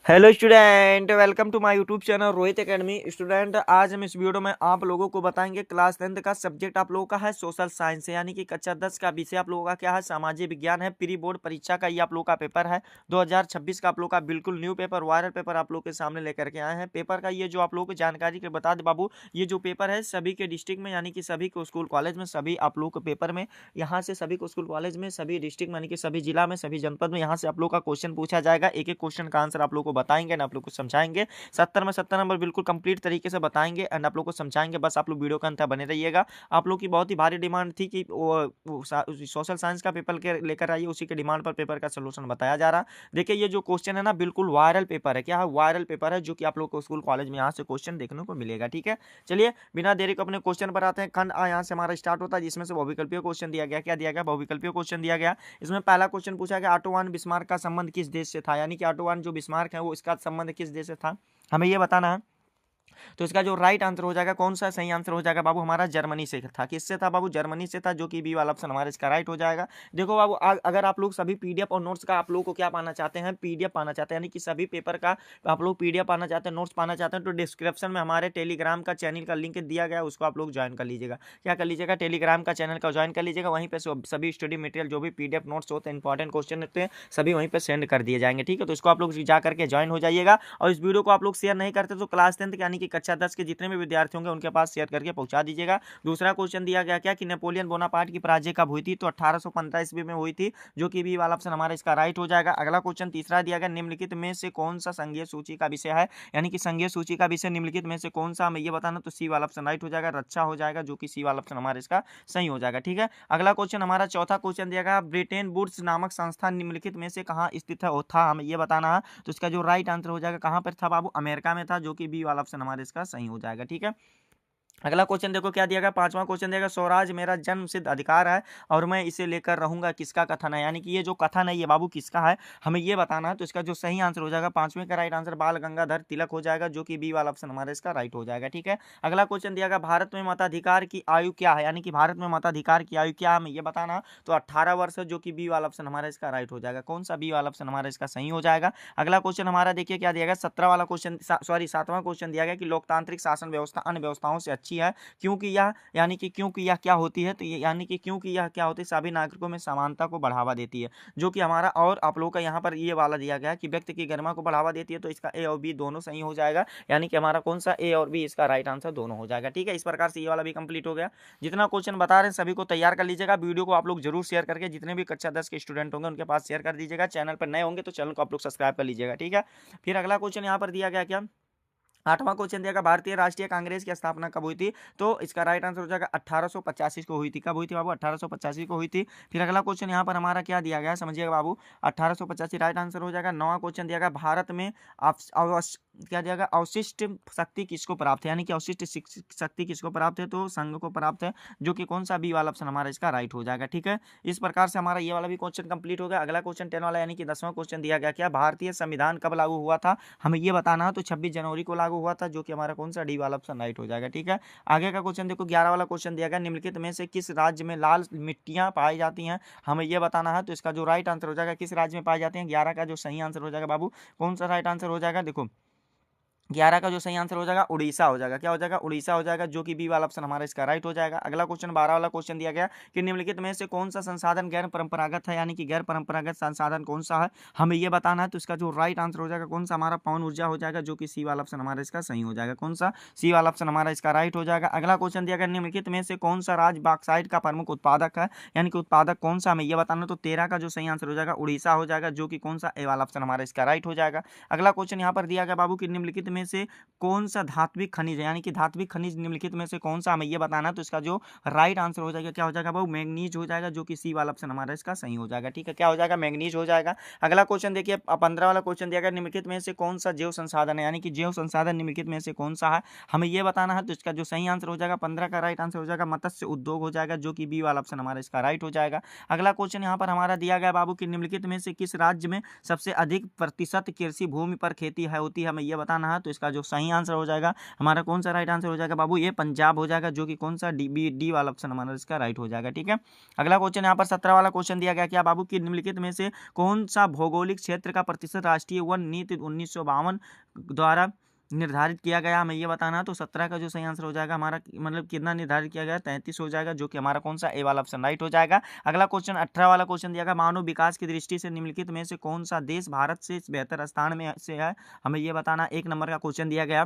Hello student, welcome to my YouTube channel Rohit academy. Student, आज हम इस वीडियो में आप लोगों को बताएंगे क्लास 10th का सब्जेक्ट आप लोगों का है सोशल साइंस, यानी कि कक्षा 10 का विषय आप लोगों का क्या है, सामाजिक विज्ञान है। प्री बोर्ड परीक्षा का ये आप लोगों का पेपर है 2026 का। आप लोगों का बिल्कुल न्यू पेपर, वायरल पेपर आप लोग के सामने लेकर के आए हैं। पेपर का ये जो आप लोगों को जानकारी के बता दे बाबू, ये जो पेपर है सभी के डिस्ट्रिक्ट में, यानी कि सभी को स्कूल कॉलेज में, सभी आप लोग के पेपर में यहाँ से सभी को स्कूल कॉलेज में, सभी डिस्ट्रिक्ट में, यानी कि सभी जिला में, सभी जनपद में यहाँ से आप लोग का क्वेश्चन पूछा जाएगा। एक एक क्वेश्चन का आंसर आप लोग को बताएंगे ना, आप लोग को समझाएंगे। 70 में 70 नंबर बिल्कुल कंप्लीट तरीके से बताएंगे एंड आप लोग को समझाएंगे। बस आप लोग वीडियो के अंत तक बने रहिएगा। आप लोग की बहुत ही भारी डिमांड थी कि सोशल साइंस का पेपर के लेकर आइए, उसी के डिमांड पर पेपर का सोल्यूशन बताया जा रहा। देखिए, ये जो क्वेश्चन है ना, बिल्कुल वायरल पेपर है। क्या है? वायरल पेपर है, जो कि आप लोग को स्कूल कॉलेज में यहाँ से क्वेश्चन देखने को मिलेगा। ठीक है, चलिए बिना देरी को अपने क्वेश्चन पर आते हैं। खंड आ यहाँ से हमारा स्टार्ट होता है, जिसमें से बहुविकल्पीय क्वेश्चन दिया गया। क्या दिया गया? बहुविकल्पीय क्वेश्चन दिया गया। इसमें पहला क्वेश्चन पूछा गया, ऑटो वन बिस्मार्क का संबंध किस देश से था, यानी कि ऑटो वन जो बिस्मार्क है वो इसका संबंध किस देश से था, हमें ये बताना है। तो इसका जो राइट आंसर हो जाएगा, कौन सा सही आंसर हो जाएगा बाबू, हमारा जर्मनी से था। किससे था बाबू? जर्मनी से था, जो कि बी वाला ऑप्शन हमारा इसका राइट हो जाएगा। देखो बाबू, अगर आप लोग सभी पीडीएफ और नोट्स का आप लोग को क्या पाना चाहते हैं, पीडीएफ पाना चाहते हैं, यानी कि सभी पेपर का आप लोग पीडीएफ पाना चाहते हैं, नोट्स पाना चाहते हैं, तो डिस्क्रिप्शन में हमारे टेलीग्राम का चैनल का लिंक दिया गया है, उसको आप लोग ज्वाइन कर लीजिएगा। क्या कर लीजिएगा? टेलीग्राम का चैनल का ज्वाइन कर लीजिएगा। वहीं पे सभी स्टडी मटेरियल जो भी पीडीएफ नोट्स होते हैं, इंपॉर्टेंट क्वेश्चन होते हैं, सभी वहीं पे सेंड कर दिए जाएंगे। ठीक है, तो इसको आप लोग जा करके ज्वाइन हो जाइएगा। और इस वीडियो को आप लोग शेयर नहीं करते तो क्लास 10 यानी कि कक्षा 10 के जितने भी विद्यार्थी होंगे उनके पास शेयर करके पहुंचा दीजिएगा। दूसरा क्वेश्चन दिया गया क्या कि नेपोलियन बोनापार्ट की पराजय कब हुई थी, तो 1815 ईस्वी में हुई थी, जो कि बी वाला ऑप्शन हमारा इसका राइट हो जाएगा। अगला क्वेश्चन तीसरा दिया गया, निम्नलिखित में से कौन सा संघीय सूची का विषय है, यानी कि संघीय सूची का विषय निम्नलिखित में से कौन सा, हमें ये बताना। तो सी वाला ऑप्शन राइट हो जाएगा, रक्षा हो जाएगा, जो कि सी वाला ऑप्शन हमारा इसका सही हो जाएगा। ठीक है, अगला क्वेश्चन हमारा चौथा क्वेश्चन दिया गया, ब्रिटेन वुड्स नामक संस्थान निम्नलिखित में से कहाँ स्थित है था, हमें ये बताना है। तो इसका जो राइट आंसर हो जाएगा, कहाँ पर था बाबू? अमेरिका में था, जो कि बी वाला ऑप्शन हमारे इसका सही हो जाएगा। ठीक है, अगला क्वेश्चन देखो क्या दिया गया, पांचवा क्वेश्चन दिया गया, स्वराज मेरा जन्म सिद्ध अधिकार है और मैं इसे लेकर रहूंगा, किसका कथन है, यानी कि ये जो कथन है ये बाबू किसका है, हमें ये बताना है। तो इसका जो सही आंसर हो जाएगा, पांचवें का राइट आंसर बाल गंगाधर तिलक हो जाएगा, जो कि बी वाला ऑप्शन हमारा इसका राइट हो जाएगा। ठीक है, अगला क्वेश्चन दिया गया, भारत में मताधिकार की आयु क्या है, यानी कि भारत में मताधिकार की आयु क्या है, हमें ये बताना। तो 18 वर्ष है, जो कि बी वाला ऑप्शन हमारा इसका राइट हो जाएगा। कौन सा? बी वाला ऑप्शन हमारा इसका सही हो जाएगा। अगला क्वेश्चन हमारा देखिए क्या दिया गया, 17 वाला क्वेश्चन, सॉरी 7वां क्वेश्चन दिया गया कि लोकतांत्रिक शासन व्यवस्था अन्य व्यवस्थाओं से अच्छी है, क्योंकि यह, यानी कि क्योंकि यह क्या होती है, तो ये यानी कि क्योंकि यह क्या होती है, सभी नागरिकों में समानता को बढ़ावा देती है, जो कि हमारा। और आप लोगों का यहाँ पर ये वाला दिया गया है कि व्यक्ति की गरिमा को बढ़ावा देती है, तो इसका ए और बी दोनों सही हो जाएगा, यानी कि हमारा कौन सा, ए और बी इसका राइट आंसर दोनों हो जाएगा। ठीक है, इस प्रकार से ये वाला भी कंप्लीट हो गया। जितना क्वेश्चन बता रहे हैं सभी को तैयार कर लीजिएगा। वीडियो को आप लोग जरूर शेयर करके जितने भी कक्षा 10 के स्टूडेंट होंगे उनके पास शेयर कर दीजिएगा। चैनल पर नए होंगे तो चैनल को आप लोग सब्सक्राइब कर लीजिएगा। ठीक है, फिर अगला क्वेश्चन यहाँ पर दिया गया क्या, आठवां क्वेश्चन दिया गया, भारतीय राष्ट्रीय कांग्रेस की स्थापना कब हुई थी, तो इसका राइट आंसर हो जाएगा 1885 को हुई थी। कब हुई थी बाबू? 1885 को हुई थी। फिर अगला क्वेश्चन यहाँ पर हमारा क्या दिया गया है, समझिएगा बाबू, 1885 राइट आंसर हो जाएगा। नौवां क्वेश्चन दिया गया, भारत में क्या दिया गया, अवशिष्ट शक्ति किसको प्राप्त है, यानी कि अवशिष्ट शक्ति किसको प्राप्त है, तो संघ को प्राप्त है, जो कि कौन सा? बी वाला ऑप्शन हमारा इसका राइट हो जाएगा। ठीक है, इस प्रकार से हमारा ये वाला भी क्वेश्चन कंप्लीट हो गया। अगला क्वेश्चन 10 वाला, यानी कि 10वां क्वेश्चन दिया गया क्या, भारतीय संविधान कब लागू हुआ था, हमें ये बताना है। तो 26 जनवरी को लागू हुआ था, जो कि हमारा कौन सा? डी वाला ऑप्शन राइट हो जाएगा। ठीक है, आगे का क्वेश्चन देखो, 11 वाला क्वेश्चन दिया गया, निम्नलिखित में से किस राज्य में लाल मिट्टियां पाई जाती हैं, हमें ये बताना है। तो इसका जो राइट आंसर हो जाएगा, किस राज्य में पाई जाती हैं, 11 का जो सही आंसर हो जाएगा बाबू, कौन सा राइट आंसर हो जाएगा, देखो 11 का जो सही आंसर हो जाएगा उड़ीसा हो जाएगा। क्या हो जाएगा? उड़ीसा हो जाएगा, जो कि बी वाला ऑप्शन हमारा इसका राइट हो जाएगा। अगला क्वेश्चन 12 वाला क्वेश्चन दिया गया कि निम्नलिखित में से कौन सा संसाधन गैर परंपरागत है, यानी कि गैर परंपरागत संसाधन कौन सा है, हमें ये बताना है। तो इसका जो राइट आंसर हो जाएगा, कौन सा? हमारा पवन ऊर्जा हो जाएगा, जो कि सी वाला ऑप्शन हमारा इसका सही हो जाएगा। कौन सा? सी वाला ऑप्शन हमारा इसका राइट हो जाएगा। अगला क्वेश्चन दिया गया, निम्नलिखित में से कौन सा राज्य बॉक्साइट का प्रमुख उत्पादक है, यानी कि उत्पादक कौन सा, हमें ये बताना। तो 13 का जो सही आंसर हो जाएगा उड़ीसा हो जाएगा, जो कि कौन सा? ए वाला ऑप्शन हमारा इसका राइट हो जाएगा। अगला क्वेश्चन यहाँ पर दिया गया बाबू कि निम्नलिखित में से कौन सा धात्विक खनिज है, यानी कि धात्विक खनिज निम्नलिखित में से कौन सा, हमें ये बताना। तो इसका जो राइट आंसर हो जाएगा, क्या हो जाएगा बाबू? मैंगनीज हो जाएगा, जो कि सी वाला ऑप्शन हमारा इसका सही हो जाएगा। ठीक है, क्या हो जाएगा? मैंगनीज हो जाएगा। अगला क्वेश्चन देखिए, 15 वाला क्वेश्चन दिया गया, निम्नलिखित में से कौन सा जैव संसाधन है, यानी कि जैव संसाधन निम्नलिखित में से कौन सा है, हमें ये बताना है। तो इसका जो सही आंसर हो जाएगा, 15 का राइट आंसर हो जाएगा मत्स्य उद्योग हो जाएगा, जो कि बी वाला ऑप्शन हमारा इसका राइट हो जाएगा। अगला क्वेश्चन यहाँ पर हमारा दिया गया बाबू कि निम्नलिखित में से किस राज्य में सबसे अधिक प्रतिशत कृषि भूमि पर खेती है होती है, हमें ये बताना है। तो इसका जो सही आंसर हो जाएगा हमारा कौन सा राइट आंसर हो जाएगा बाबू, ये पंजाब हो जाएगा, जो कि कौन सा डी वाला ऑप्शन हमारा इसका राइट हो जाएगा। ठीक है, अगला क्वेश्चन यहाँ पर 17 वाला क्वेश्चन दिया गया क्या बाबू कि निम्नलिखित में से कौन सा भौगोलिक क्षेत्र का प्रतिशत राष्ट्रीय वन नीति 1952 द्वारा निर्धारित किया गया, हमें ये बताना। तो 17 का जो सही आंसर हो जाएगा हमारा, मतलब कितना निर्धारित किया गया, 33 हो जाएगा, जो कि हमारा कौन सा ए वाला ऑप्शन राइट हो जाएगा। अगला क्वेश्चन 18 वाला क्वेश्चन दिया गया, मानव विकास की दृष्टि से निम्नलिखित में से कौन सा देश भारत से बेहतर स्थान में से है, हमें ये बताना। 1 नंबर का क्वेश्चन दिया गया,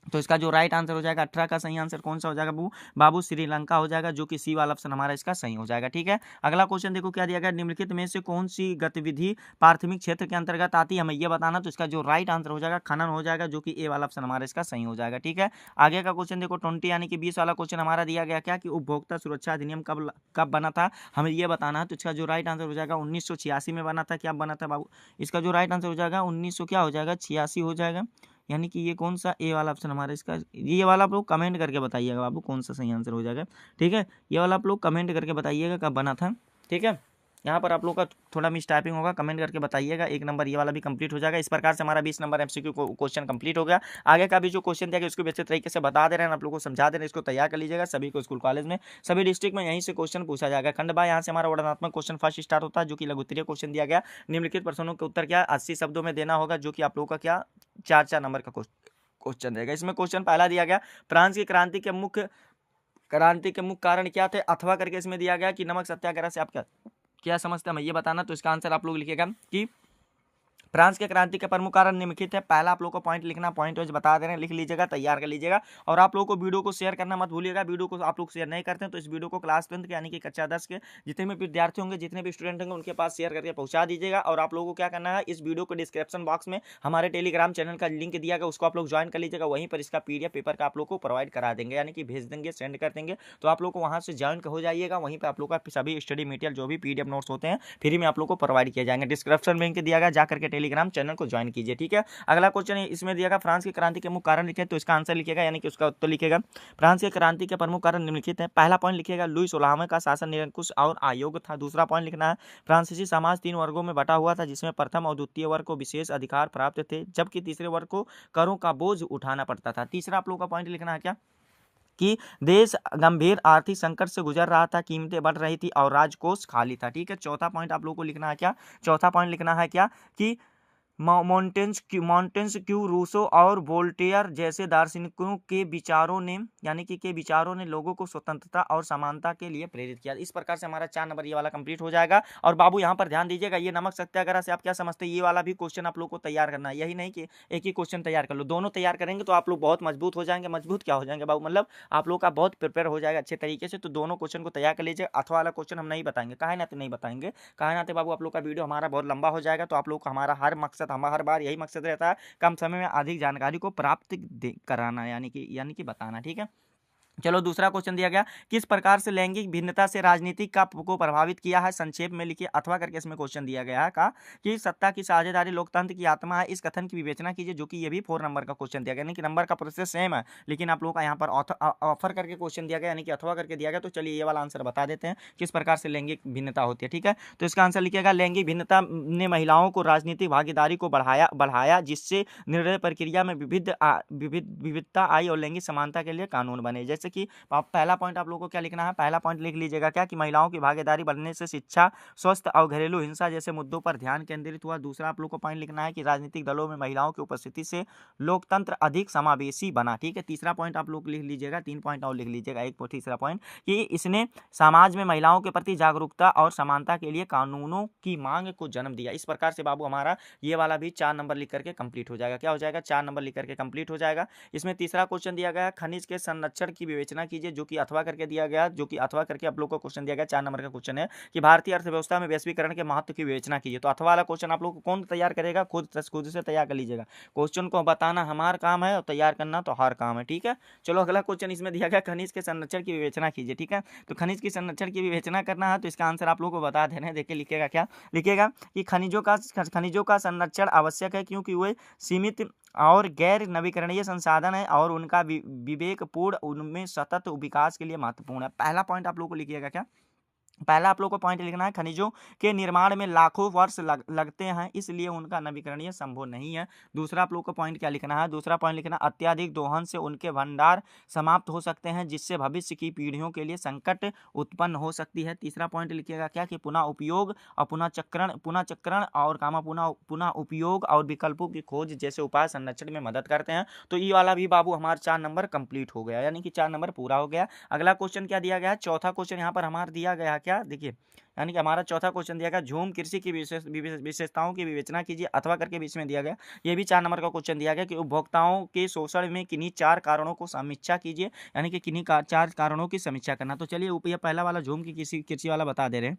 तो इसका जो राइट आंसर हो जाएगा 18 का सही आंसर कौन सा हो जाएगा बाबू, श्रीलंका हो जाएगा, जो कि सी वाला ऑप्शन हमारा इसका सही हो जाएगा। ठीक है, अगला क्वेश्चन देखो क्या दिया गया, निम्नलिखित में से कौन सी गतिविधि प्राथमिक क्षेत्र के अंतर्गत आती है, हमें यह बताना। तो इसका जो राइट आंसर हो जाएगा खनन हो जाएगा, जो कि ए वाला ऑप्शन हमारा इसका सही हो जाएगा। ठीक है, आगे का क्वेश्चन देखो 20 यानी कि 20 वाला क्वेश्चन हमारा दिया गया क्या कि उपभोक्ता सुरक्षा अधिनियम कब बना था, हमें यह बताना है। तो इसका जो राइट आंसर हो जाएगा 1986 में बना था। क्या बना था बाबू, इसका जो राइट आंसर हो जाएगा 1900 क्या हो जाएगा 86 हो जाएगा, यानी कि ये कौन सा ए वाला ऑप्शन हमारा इसका, ये वाला आप लोग कमेंट करके बताइएगा बाबू कौन सा सही आंसर हो जाएगा। ठीक है, ये वाला आप लोग कमेंट करके बताइएगा कब बना था। ठीक है, यहाँ पर आप लोग का थोड़ा मिस टाइपिंग होगा, कमेंट करके बताइएगा। 1 नंबर ये वाला भी कंप्लीट हो जाएगा। इस प्रकार से हमारा 20 नंबर एमसीक्यू क्वेश्चन कंप्लीट हो गया। आगे का भी जो क्वेश्चन दिया गया उसको बेहतर तरीके से बता दे रहे हैं, आप लोगों को समझा दे रहे हैं, इसको तैयार कर लीजिएगा। सभी को स्कूल कॉलेज में सभी डिस्ट्रिक्ट में यहीं से क्वेश्चन पूछा जाएगा। खंड बाय यहाँ से हमारा वर्णनात्मक क्वेश्चन फर्स्ट स्टार्ट होता है, जो कि लघुत्तरीय क्वेश्चन दिया गया। निम्नलिखित प्रश्नों के उत्तर क्या 80 शब्दों में देना होगा, जो कि आप लोगों का क्या 4 नंबर का क्वेश्चन रहेगा। इसमें क्वेश्चन पहला दिया गया, फ्रांस की क्रांति के मुख्य कारण क्या थे, अथवा करके इसमें दिया गया कि नमक सत्याग्रह से आप क्या समझते हैं, हमें ये बताना। तो इसका आंसर आप लोग लिखिएगा कि फ्रांस के क्रांति के प्रमुख कारण निम्नलिखित है। पहला आप लोग को पॉइंट लिखना, पॉइंट वाइज बता दे रहे हैं, लिख लीजिएगा, तैयार कर लीजिएगा। और आप लोगों को वीडियो को शेयर करना मत भूलिएगा। वीडियो को आप लोग शेयर नहीं करते हैं तो इस वीडियो को क्लास 10 के यानी कि कक्षा 10 के जितने भी विद्यार्थी होंगे, जितने भी स्टूडेंट होंगे, उनके पास शेयर करके पहुंचा दीजिएगा। और आप लोगों को क्या करना है, इस वीडियो को डिस्क्रिप्शन बॉक्स में हमारे टेलीग्राम चैनल का लिंक दिया गया, उसको आप लोग ज्वाइन कर लीजिएगा। वहीं पर इसका PDF पेपर का आप लोग को प्रोवाइड करा देंगे, यानी कि भेज देंगे, सेंड कर देंगे। तो आप लोग को वहां से ज्वाइन हो जाइएगा। वहीं पर आप लोग का सभी स्टडी मटेरियल जो भी PDF नोट्स होते हैं फ्री में आप लोग को प्रोवाइड किए जाएंगे। डिस्क्रिप्शन लिंक दिया गया, जाकर के टेलीग्राम चैनल को ज्वाइन कीजिए। ठीक है, अगला क्वेश्चन इसमें दिया फ्रांस की क्रांति के मुख्य कारण लिखे, तो इसका आंसर लिखेगा, यानी कि उसका उत्तर लिखेगा। फ्रांस की क्रांति के प्रमुख कारण निम्नलिखित हैं। पहला पॉइंट लिखिएगा, लुई 16वें का शासन निरंकुश और अयोग्य था। दूसरा पॉइंट लिखना है, फ्रांसीसी समाज 3 वर्गों में बटा हुआ था, जिसमें प्रथम और द्वितीय वर्ग को विशेष अधिकार प्राप्त थे, जबकि तीसरे वर्ग को करों का बोझ उठाना पड़ता था। तीसरा आप लोगों का पॉइंट लिखना है क्या कि देश गंभीर आर्थिक संकट से गुजर रहा था, कीमतें बढ़ रही थी और राजकोष खाली था। ठीक है, चौथा पॉइंट आप लोगों को लिखना है क्या, चौथा पॉइंट लिखना है क्या कि मॉन्टेस्क्यू, रूसो और वोल्टेयर जैसे दार्शनिकों के विचारों ने, यानी कि के विचारों ने लोगों को स्वतंत्रता और समानता के लिए प्रेरित किया। इस प्रकार से हमारा 4 नंबर ये वाला कंप्लीट हो जाएगा। और बाबू यहाँ पर ध्यान दीजिएगा, ये नमक सत्याग्रह से आप क्या समझते हैं, ये वाला भी क्वेश्चन आप लोग को तैयार करना है। यही नहीं कि एक ही क्वेश्चन तैयार कर लो, दोनों तैयार करेंगे तो आप लोग बहुत मजबूत हो जाएंगे। मजबूत क्या हो जाएंगे बाबू, मतलब आप लोग का बहुत प्रिपेयर हो जाएगा अच्छे तरीके से। तो दोनों क्वेश्चन को तैयार कर लीजिए। अथवा वाला क्वेश्चन हम नहीं बताएंगे, काहे नाते नहीं बताएंगे, काहे नाते बाबू आप लोग का वीडियो हमारा बहुत लंबा हो जाएगा। तो आप लोग का हमारा हर मकसद, हर बार यही मकसद रहता है, कम समय में अधिक जानकारी को प्राप्त कराना, यानी कि बताना। ठीक है, चलो दूसरा क्वेश्चन दिया गया, किस प्रकार से लैंगिक भिन्नता से राजनीति को प्रभावित किया है, संक्षेप में लिखिए। अथवा करके इसमें क्वेश्चन दिया गया है का कि सत्ता की साझेदारी लोकतंत्र की आत्मा है, इस कथन की विवेचना कीजिए, जो कि ये भी 4 नंबर का क्वेश्चन दिया गया। यानी कि नंबर का प्रोसेस सेम है, लेकिन आप लोगों का यहाँ पर ऑफर करके क्वेश्चन दिया गया, यानी कि अथवा करके दिया गया। तो चलिए ये वाला आंसर बता देते हैं, किस प्रकार से लैंगिक भिन्नता होती है। ठीक है, तो इसका आंसर लिखिएगा, लैंगिक भिन्नता ने महिलाओं को राजनीतिक भागीदारी को बढ़ाया, जिससे निर्णय प्रक्रिया में विविधता आई और लैंगिक समानता के लिए कानून बने। जैसे कि पहला पॉइंट आप लोगों को क्या लिखना है, पहला पॉइंट लिख लीजिएगा क्या कि महिलाओं की भागीदारी बढ़ने से शिक्षा, स्वास्थ्य और घरेलू हिंसा जैसे मुद्दों पर ध्यान केंद्रित हुआ। दूसरा आप लोगों को पॉइंट लिखना है कि राजनीतिक दलों में महिलाओं की उपस्थिति से लोकतंत्र अधिक समावेशी बना। ठीक है, तीसरा पॉइंट आप लोग लिख लीजिएगा, 3 पॉइंट और लिख लीजिएगा, एक तीसरा पॉइंट कि इसने समाज में महिलाओं के प्रति जागरूकता और समानता के लिए कानूनों की मांग को जन्म दिया। इस प्रकार से बाबू हमारा ये वाला भी 4 नंबर लिख करके कंप्लीट हो जाएगा। क्या हो जाएगा, 4 नंबर लिख करके कंप्लीट हो जाएगा। इसमें तीसरा क्वेश्चन दिया गया, खनिज के संरक्षण की विवेचना कीजिए, जो कि अथवा करके दिया गया, जो कि अथवा करके आप लोग को क्वेश्चन दिया गया। 4 नंबर का क्वेश्चन है कि भारतीय अर्थव्यवस्था में वैश्वीकरण के महत्व की विवेचना कीजिए। तो अथवा वाला क्वेश्चन आप लोग को कौन तैयार करेगा, खुद से तैयार कर लीजिएगा। क्वेश्चन को बताना हमारा काम है और तैयार करना तो हर काम है। ठीक है, चलो अगला क्वेश्चन इसमें दिया गया, खनिज के संरक्षण की विवेचना कीजिए। ठीक है, तो खनिज की संरक्षण की विवेचना करना है, तो इसका आंसर आप लोग को बता देना है। देखिए लिखेगा क्या, लिखेगा कि खनिजों का संरक्षण आवश्यक है, क्योंकि वे सीमित और गैर नवीकरणीय संसाधन है और उनका विवेकपूर्ण, उनमें सतत विकास के लिए महत्वपूर्ण है। पहला पॉइंट आप लोगों को लिखिएगा क्या पहला आप लोग को पॉइंट लिखना है, खनिजों के निर्माण में लाखों वर्ष लगते हैं, इसलिए उनका नवीकरणीय संभव नहीं है। दूसरा आप लोग को पॉइंट क्या लिखना है, दूसरा पॉइंट लिखना, अत्यधिक दोहन से उनके भंडार समाप्त हो सकते हैं, जिससे भविष्य की पीढ़ियों के लिए संकट उत्पन्न हो सकती है। तीसरा पॉइंट लिखिएगा क्या, कि पुनः उपयोग और पुनः चक्रण और पुनः उपयोग और विकल्पों की खोज जैसे उपाय संरक्षण में मदद करते हैं। तो ये वाला भी बाबू हमारा 4 नंबर कंप्लीट हो गया, यानी कि 4 नंबर पूरा हो गया। अगला क्वेश्चन क्या दिया गया है, चौथा क्वेश्चन यहाँ पर हमारा दिया गया है क्या, देखिए, यानी कि हमारा चौथा क्वेश्चन दिया गया, झूम कृषि की विशेषताओं की विवेचना कीजिए अथवा करके बीच में दिया गया। ये भी 4 नंबर का क्वेश्चन दिया गया कि उपभोक्ताओं के शोषण में किन्हीं 4 कारणों को समीक्षा कीजिए, यानी कि किन्हीं 4 कारणों की समीक्षा करना। तो चलिए ये पहला वाला झूम की कृषि वाला बता दे रहे हैं।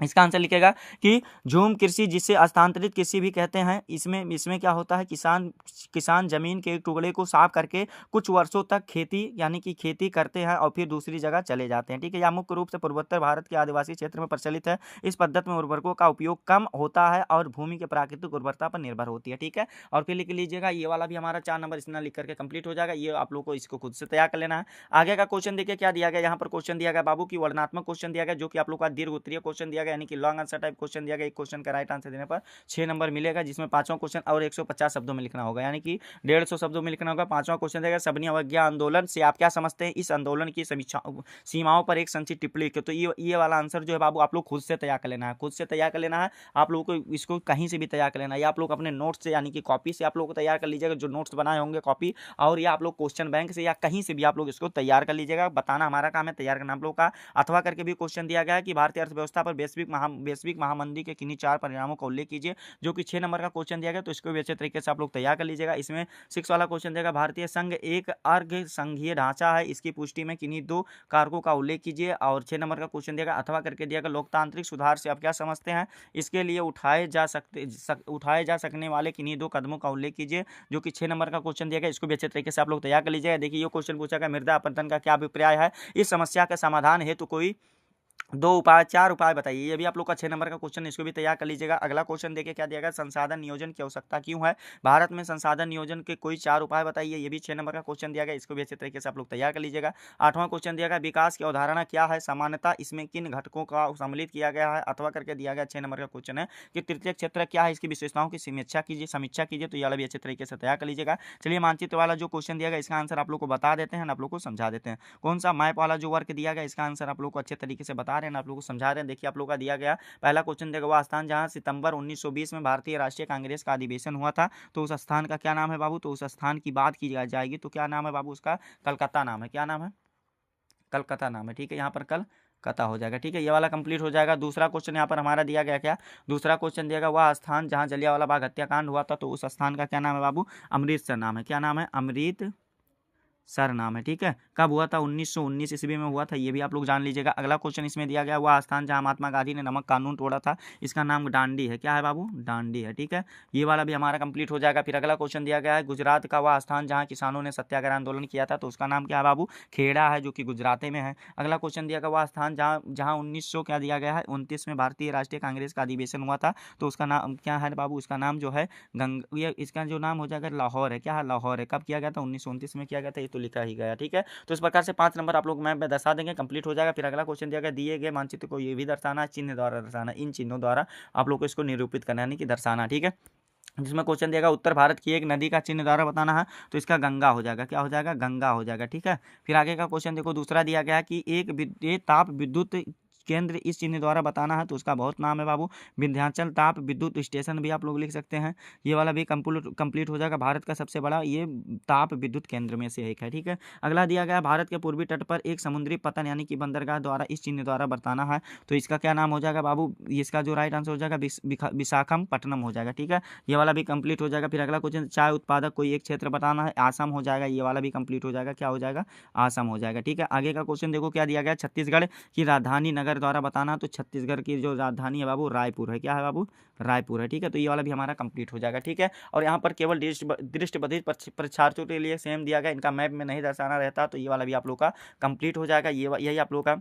इसका आंसर लिखेगा कि झूम कृषि, जिसे स्थानांतरित कृषि भी कहते हैं, इसमें क्या होता है, किसान जमीन के एक टुकड़े को साफ करके कुछ वर्षों तक खेती यानी कि खेती करते हैं और फिर दूसरी जगह चले जाते हैं। ठीक है, यह मुख्य रूप से पूर्वोत्तर भारत के आदिवासी क्षेत्र में प्रचलित है। इस पद्धति में उर्वरकों का उपयोग कम होता है और भूमि के प्राकृतिक उर्वरता पर निर्भर होती है। ठीक है, और फिर लिख लीजिएगा, ये वाला भी हमारा 4 नंबर इसमें लिख करके कंप्लीट हो जाएगा। ये आप लोग को इसको खुद से तैयार कर लेना है। आगे का क्वेश्चन देखिए क्या दिया गया, यहाँ पर क्वेश्चन दिया गया बाबू की वर्णनात्मक क्वेश्चन दिया गया, जो कि आप लोग का दीर्घ उत्तरीय क्वेश्चन दिया गया, यानी कि लॉन्ग आंसर टाइप क्वेश्चन दिया गया। एक क्वेश्चन का राइट आंसर देने पर 6 नंबर मिलेगा, जिसमें 5वां क्वेश्चन और 150 शब्दों में लिखना होगा, यानी कि 150 शब्दों में लिखना होगा। 5वां क्वेश्चन देगा, सबनी अवज्ञा आंदोलन से आप क्या समझते हैं, इस आंदोलन की समीक्षा सीमाओं पर एक संक्षिप्त टिप्पणी। तो ये वाला आंसर जो है बाबू आप लोग खुद से तैयार कर लेना है, खुद से तैयार कर लेना है। आप लोगों को इसको कहीं से भी तैयार कर लेना है, या आप लोग अपने नोट्स से यानी कि कॉपी से आप लोग को तैयार कर लीजिएगा, जो नोट्स बनाए होंगे कॉपी, और या आप लोग क्वेश्चन बैंक से या कहीं से भी आप लोग इसको तैयार कर लीजिएगा। बताना हमारा काम है, तैयार करना आप लोग का। अथवा करके भी क्वेश्चन दिया गया है कि भारतीय अर्थव्यवस्था पर वैश्विक महामंदी के किन्हीं 4 परिणामों का उल्लेख कीजिए, जो कि 6 नंबर का क्वेश्चन दिया गया। तो इसको भी अच्छे तरीके से आप लोग तैयार कर लीजिएगा। इसमें 6 वाला क्वेश्चन देगा, भारतीय संघ एक अर्ध संघीय ढांचा है, इसकी पुष्टि में किन्हीं 2 कारकों का उल्लेख कीजिए। और 6 नंबर का क्वेश्चन दिया, अथवा करके दिया गया, लोकतांत्रिक सुधार से आप क्या समझते हैं, इसके लिए उठाए जा सकने वाले किन्हीं 2 कदमों का उल्लेख कीजिए, जो कि 6 नंबर का क्वेश्चन दिया गया। इसको भी अच्छे तरीके से आप लोग तैयार कर लीजिएगा। देखिए ये क्वेश्चन पूछा गया, मृदा अपरदन का क्या अभिप्राय है, इस समस्या का समाधान हेतु कोई 4 उपाय बताइए। ये भी आप लोग का 6 नंबर का क्वेश्चन, इसको भी तैयार कर लीजिएगा। अगला क्वेश्चन देखिए क्या दिया गया, संसाधन नियोजन की आवश्यकता क्यों है, भारत में संसाधन नियोजन के कोई 4 उपाय बताइए। ये भी 6 नंबर का क्वेश्चन दिया गया, इसको भी अच्छे तरीके से आप लोग तैयार कर लीजिएगा। 8वां क्वेश्चन दिया गया, विकास की अवधारणा क्या है, सामान्यतः इसमें किन घटकों का सम्मिलित किया गया है। अथवा करके दिया गया 6 नंबर का क्वेश्चन है कि तृतीय क्षेत्र क्या है, इसकी विशेषताओं की समीक्षा कीजिए। तो ये वाला भी अच्छे तरीके से तैयार कर लीजिएगा। चलिए मानचित्र वाला जो क्वेश्चन दिया गया, इसका आंसर आप लोग को बता देते हैं, आप लोग को समझा देते हैं। कौन सा मैप वाला जो वर्क दिया गया, इसका आंसर आप लोग को अच्छे तरीके से बता रहे हैं, आप लोग को समझा रहे हैं। देखिए आप लोग का दिया गया पहला क्वेश्चन देगा, वह स्थान जहां सितंबर 1920 में भारतीय राष्ट्रीय कांग्रेस का अधिवेशन हुआ था, तो उस स्थान का क्या नाम है बाबू। तो उस स्थान की बात की जाएगी तो क्या नाम है बाबू, उसका कलकत्ता नाम है। क्या नाम है, कलकत्ता नाम है। ठीक है, यहाँ पर कलकत्ता हो जाएगा। ठीक है, ये वाला कंप्लीट हो जाएगा। दूसरा क्वेश्चन यहाँ पर हमारा दिया गया क्या, दूसरा क्वेश्चन दिया गया, वह स्थान जहाँ जलियांवाला बाग हत्याकांड हुआ था, तो उस स्थान का क्या नाम है बाबू, अमृतसर नाम है। क्या नाम है, अमृतसर नाम है। ठीक है, कब हुआ था, 1919 ईस्वी में हुआ था, ये भी आप लोग जान लीजिएगा। अगला क्वेश्चन इसमें दिया गया, वह स्थान जहां महात्मा गांधी ने नमक कानून तोड़ा था, इसका नाम दांडी है। क्या है बाबू, दांडी है। ठीक है, ये वाला भी हमारा कंप्लीट हो जाएगा। फिर अगला क्वेश्चन दिया गया है, गुजरात का वह स्थान जहाँ किसानों ने सत्याग्रह आंदोलन किया था, तो उसका नाम क्या है बाबू, खेड़ा है, जो कि गुजरात में है। अगला क्वेश्चन दिया गया, वह स्थान जहाँ 1900 क्या दिया गया है, 29 में भारतीय राष्ट्रीय कांग्रेस का अधिवेशन हुआ था, तो उसका नाम क्या है बाबू, उसका नाम जो है इसका जो नाम हो जाएगा लाहौर है। क्या है, लाहौर है। कब किया गया था, 1929 में किया गया था, ये तो लिखा ही गया। ठीक है, तो इस प्रकार से 5 नंबर आप लोग मैप में दर्शा देंगे, कंप्लीट हो जाएगा। फिर अगला क्वेश्चन दिया गया, दिए गए मानचित्र को ये भी दर्शाना, चिन्ह द्वारा दर्शाना, इन चिन्हों द्वारा आप लोग को इसको निरूपित करना यानी कि दर्शाना। ठीक है, जिसमें क्वेश्चन देगा, उत्तर भारत की एक नदी का चिन्ह द्वारा बताना है, तो इसका गंगा हो जाएगा। क्या हो जाएगा, गंगा हो जाएगा। ठीक है, फिर आगे का क्वेश्चन देखो, दूसरा दिया गया है कि एक ताप विद्युत केंद्र इस चिन्ह द्वारा बताना है, तो उसका बहुत नाम है बाबू, विंध्याचल ताप विद्युत स्टेशन भी आप लोग लिख सकते हैं। ये वाला भी कंप्लीट हो जाएगा। भारत का सबसे बड़ा ये ताप विद्युत केंद्र में से एक है। ठीक है, अगला दिया गया, भारत के पूर्वी तट पर एक समुद्री पतन यानी कि बंदरगाह द्वारा इस चिन्ह द्वारा बताना है, तो इसका क्या नाम हो जाएगा बाबू, इसका जो राइट आंसर हो जाएगा विशाखापट्टनम हो जाएगा। ठीक है, ये वाला भी कंप्लीट हो जाएगा। फिर अगला क्वेश्चन, चाय उत्पादक कोई एक क्षेत्र बताना है, आसाम हो जाएगा। ये वाला भी कंप्लीट हो जाएगा। क्या हो जाएगा, आसाम हो जाएगा। ठीक है, आगे का क्वेश्चन देखो क्या दिया गया, छत्तीसगढ़ की राजधानी नगर द्वारा बताना, तो छत्तीसगढ़ की जो राजधानी है बाबू रायपुर है। क्या है बाबू, रायपुर है। ठीक है, तो ये वाला भी हमारा कंप्लीट हो जाएगा। ठीक है, और यहाँ पर केवल दृष्टिबाधित परीक्षार्थियों के लिए सेम दिया गया, इनका मैप में नहीं दर्शाना रहता, तो ये वाला भी आप लोग का कंप्लीट हो जाएगा। यही आप लोग का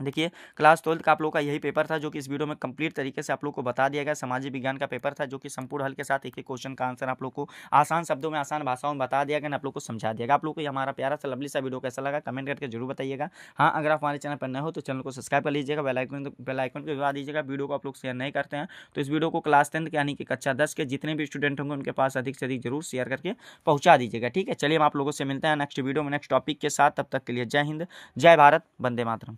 देखिए क्लास 12 का आप लोग का यही पेपर था जो कि इस वीडियो में कंप्लीट तरीके से आप लोग को बता दिया गया। सामाजिक विज्ञान का पेपर था जो कि संपूर्ण हल के साथ एक एक क्वेश्चन का आंसर आप लोग को आसान शब्दों में आसान भाषाओं में बता दिया गया, आप लोग को समझा दिया गया। आप लोग को ये हमारा प्यारा सा लवली सा वीडियो कैसा लगा कमेंट करके जरूर बताइएगा। हाँ, अगर आप हमारे चैनल पर नए हो तो चैनल को सब्सक्राइब कर लीजिएगा, बेल आइकन को दबा दीजिएगा। वीडियो को आप लोग शेयर नहीं करते हैं तो इस वीडियो को क्लास 10 यानी कि कक्षा 10 के जितने भी स्टूडेंट होंगे उनके पास अधिक से अधिक जरूर शेयर करके पहुंचा दीजिएगा। ठीक है, चलिए हम आप लोगों से मिलते हैं नेक्स्ट वीडियो में नेक्स्ट टॉपिक के साथ। तब तक के लिए जय हिंद, जय भारत, वंदे मातरम।